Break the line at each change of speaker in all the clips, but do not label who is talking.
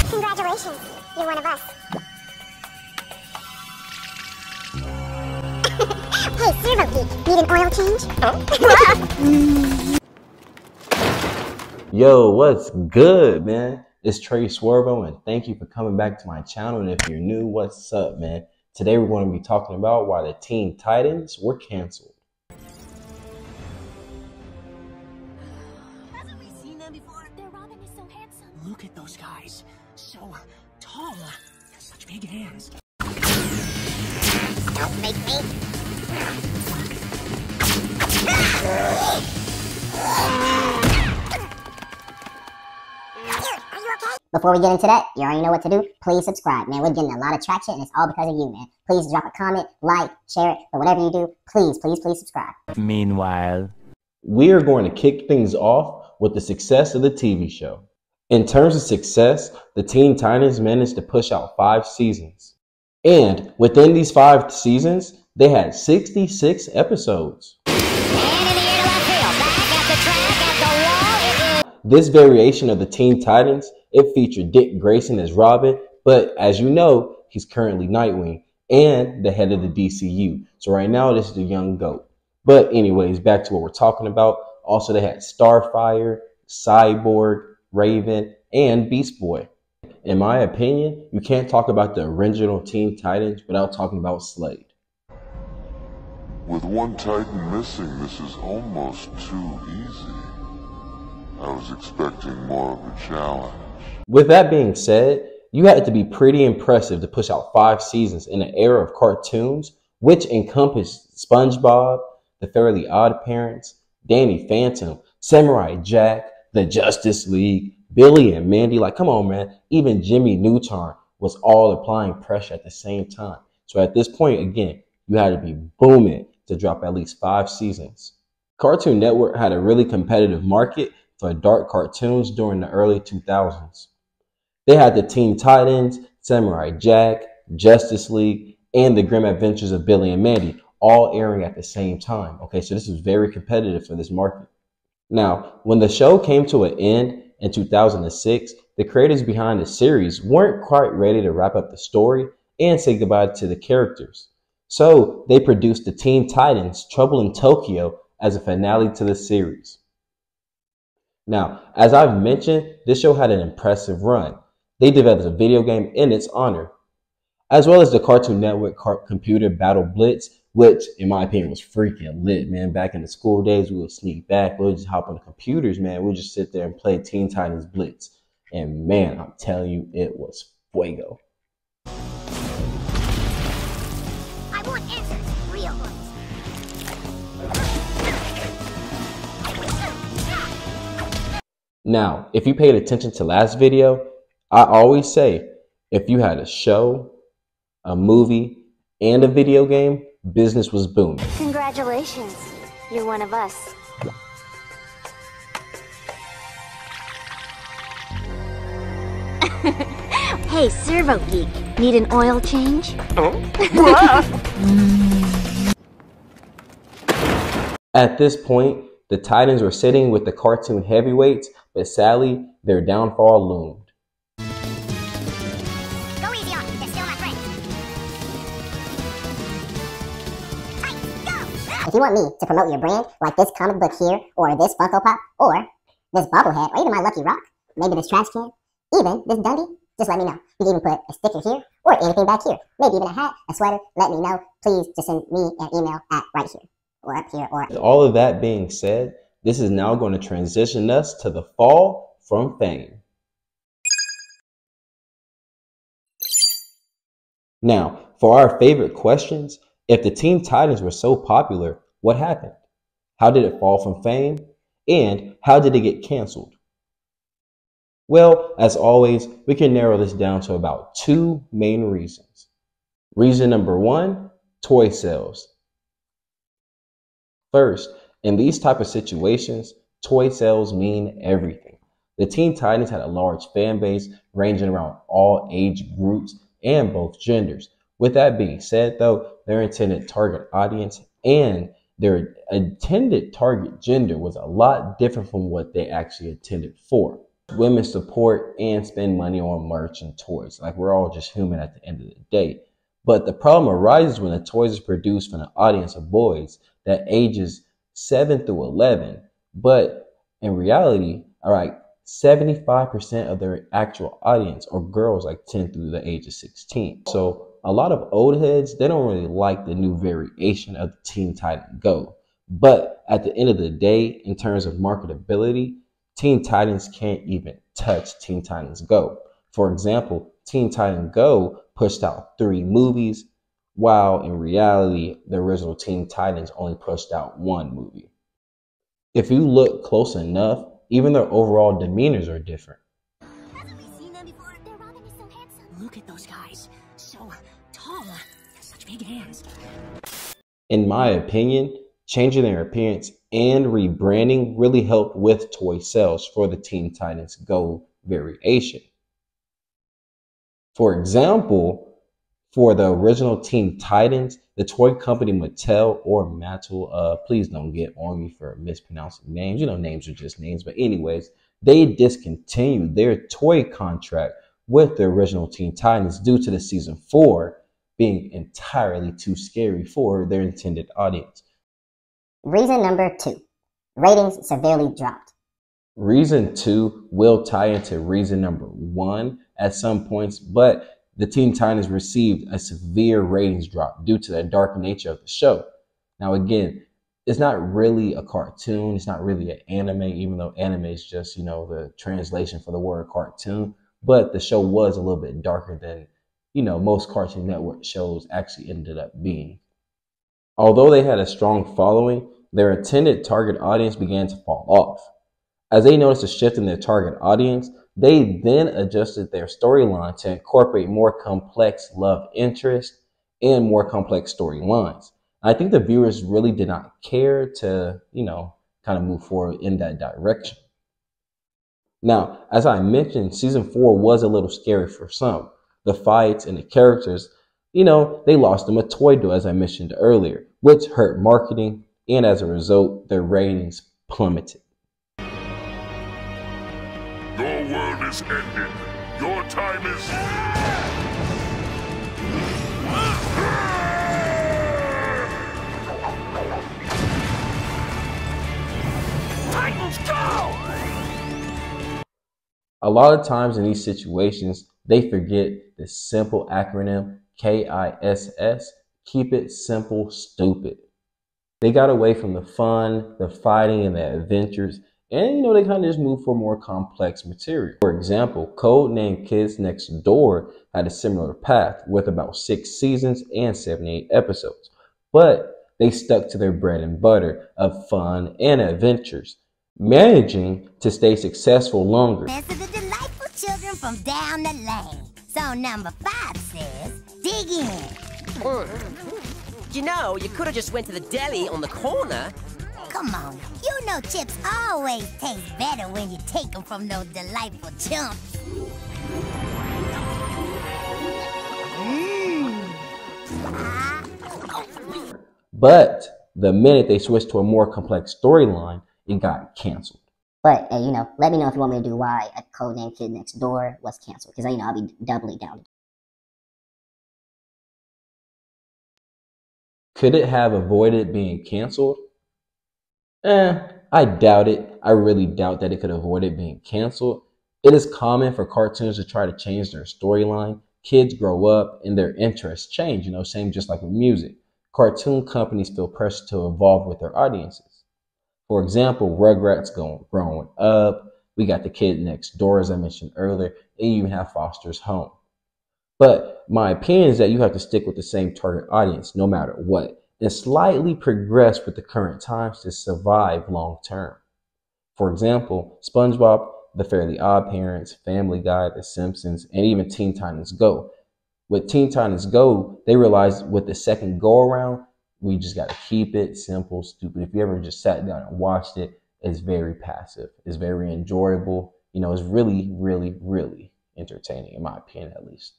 Congratulations, you're one of us. Hey, Servo Geek, need an oil change?
Yo, what's good, man? It's Tre Swervo, and thank you for coming back to my channel. And if you're new, what's up, man? Today we're going to be talking about why the Teen Titans were canceled.
Hasn't we seen them before?
Their Robin is so handsome.
Look at those guys. So tall. Such big hands.
Don't make me. Are you okay? Before we get into that, you already know what to do. Please subscribe, man. We're getting a lot of traction, and it's all because of you, man. Please drop a comment, like, share it, but whatever you do, please subscribe.
Meanwhile,
We are going to kick things off with the success of the TV show. In terms of success, the Teen Titans managed to push out 5 seasons. And within these 5 seasons, they had 66 episodes. This variation of the Teen Titans, it featured Dick Grayson as Robin, but as you know, he's currently Nightwing and the head of the DCU. So right now, this is the young GOAT. But anyways, back to what we're talking about. Also, they had Starfire, Cyborg, Raven, and Beast Boy. In my opinion, you can't talk about the original Teen Titans without talking about Slade.
With one Titan missing, this is almost too easy. I was expecting more of a challenge.
With that being said, you had to be pretty impressive to push out 5 seasons in an era of cartoons, which encompassed SpongeBob, The Fairly Odd Parents, Danny Phantom, Samurai Jack, The Justice League, Billy and Mandy. Like, come on, man. Even Jimmy Neutron was all applying pressure at the same time. So at this point, again, you had to be booming to drop at least 5 seasons. Cartoon Network had a really competitive market for dark cartoons during the early 2000s. They had the Teen Titans, Samurai Jack, Justice League, and The Grim Adventures of Billy and Mandy, all airing at the same time. Okay, so this was very competitive for this market. Now, when the show came to an end in 2006, the creators behind the series weren't quite ready to wrap up the story and say goodbye to the characters. So they produced the Teen Titans Trouble in Tokyo as a finale to the series. Now, as I've mentioned, this show had an impressive run. They developed a video game in its honor, as well as the Cartoon Network Computer Battle Blitz, which, in my opinion, was freaking lit, man. Back in the school days, we would sneak back. We would just hop on the computers, man. We would just sit there and play Teen Titans Blitz. And, man, I'm telling you, it was fuego.
I want answers, real ones.
Now, if you paid attention to last video, I always say, if you had a show, a movie, and a video game, business was booming.
Congratulations, you're one of us. Hey, Servo Geek, need an oil change?
At this point, the Titans were sitting with the cartoon heavyweights, but sadly, their downfall loomed.
Go easy on them, they're still my friends. Hey, go! If you want me to promote your brand, like this comic book here, or this Funko Pop, or this bobblehead, or even my Lucky Rock, maybe this trash can, even this Dundee, just let me know. You can even put a sticker here, or anything back here. Maybe even a hat, a sweater, let me know. Please just send me an email at right here, or up here, or...
With all of that being said, this is now going to transition us to the fall from fame. Now, for our favorite questions, if the Teen Titans were so popular, what happened? How did it fall from fame? And how did it get canceled? Well, as always, we can narrow this down to about 2 main reasons. Reason number 1, toy sales. First, in these type of situations, toy sales mean everything. The Teen Titans had a large fan base ranging around all age groups and both genders. With that being said, though, their intended target audience and their intended target gender was a lot different from what they actually intended for. Women support and spend money on merch and toys. Like, we're all just human at the end of the day. But the problem arises when the toys is produced from an audience of boys that ages 7 through 11. But in reality, all right, 75% of their actual audience are girls like 10 through the age of 16. So a lot of old heads, they don't really like the new variation of the Teen Titans Go. But at the end of the day, in terms of marketability, Teen Titans can't even touch Teen Titans Go. For example, Teen Titans Go pushed out 3 movies, while in reality, the original Teen Titans only pushed out 1 movie. If you look close enough, even their overall demeanors are different.
Haven't we seen them before? Their Robin is so handsome. Look at those guys. So tall. Such big hands.
In my opinion, changing their appearance and rebranding really helped with toy sales for the Teen Titans Go variation. For example, for the original Teen Titans, the toy company Mattel, please don't get on me for mispronouncing names. You know, names are just names. But anyways, they discontinued their toy contract with the original Teen Titans due to the season 4 being entirely too scary for their intended audience.
Reason number 2. Ratings severely dropped.
Reason 2 will tie into reason number 1 at some points, but the Teen Titans received a severe ratings drop due to the dark nature of the show. Now, again, it's not really a cartoon. It's not really an anime, even though anime is just, the translation for the word cartoon. But the show was a little bit darker than, most Cartoon Network shows actually ended up being. Although they had a strong following, their intended target audience began to fall off. As they noticed a shift in their target audience, they then adjusted their storyline to incorporate more complex love interests and more complex storylines. I think the viewers really did not care to, kind of move forward in that direction. Now, as I mentioned, season 4 was a little scary for some. The fights and the characters, they lost them a toy doll, as I mentioned earlier, which hurt marketing, and as a result, their ratings plummeted.
Your world is ended. Your time is...
Titans go!
A lot of times in these situations, they forget the simple acronym KISS, keep it simple, stupid. They got away from the fun, the fighting, and the adventures, and they kind of just moved for more complex material. For example, Codename Kids Next Door had a similar path with about 6 seasons and 78 episodes, but they stuck to their bread and butter of fun and adventures, managing to stay successful longer.
This is the delightful children from down the lane. So number 5 says, dig in.
You could have just went to the deli on the corner.
Come on, you know chips always taste better when you take them from those delightful chumps.
But the minute they switched to a more complex storyline, it got canceled.
But, hey, let me know if you want me to do why a Codename Kid Next Door was canceled. Because, I'll be doubly down.
Could it have avoided being canceled? I doubt it. I really doubt that it could avoid it being canceled. It is common for cartoons to try to change their storyline. Kids grow up and their interests change, same just like with music. Cartoon companies feel pressure to evolve with their audiences. For example, Rugrats growing up. We got The Kid Next Door, as I mentioned earlier, and you even have Foster's Home. But my opinion is that you have to stick with the same target audience no matter what, and slightly progress with the current times to survive long term. For example, SpongeBob, The Fairly Odd Parents, Family Guy, The Simpsons, and even Teen Titans Go. With Teen Titans Go, they realized with the second go around, we just got to keep it simple, stupid. If you ever just sat down and watched it, it's very passive. It's very enjoyable. It's really, really, really entertaining, in my opinion, at least.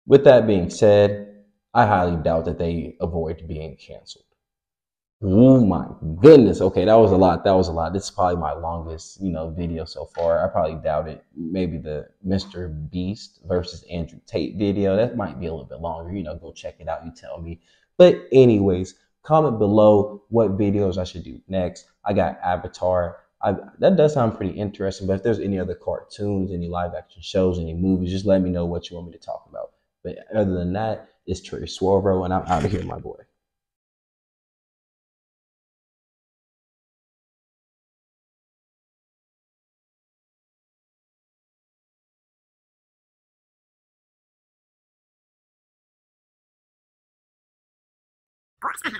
With that being said, I highly doubt that they avoid being canceled. Oh my goodness. Okay, that was a lot. That was a lot. This is probably my longest, video so far. I probably doubt it. Maybe the Mr. Beast versus Andrew Tate video. That might be a little bit longer. Go check it out. You tell me. But anyways, comment below what videos I should do next. I got Avatar. That does sound pretty interesting. But if there's any other cartoons, any live action shows, any movies, just let me know what you want me to talk about. But other than that, it's Tre Swervo, and I'm out of here, my boy.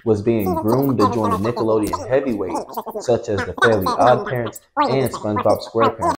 Was being groomed to join the Nickelodeon heavyweights, such as the Fairly Odd Parents and SpongeBob SquarePants.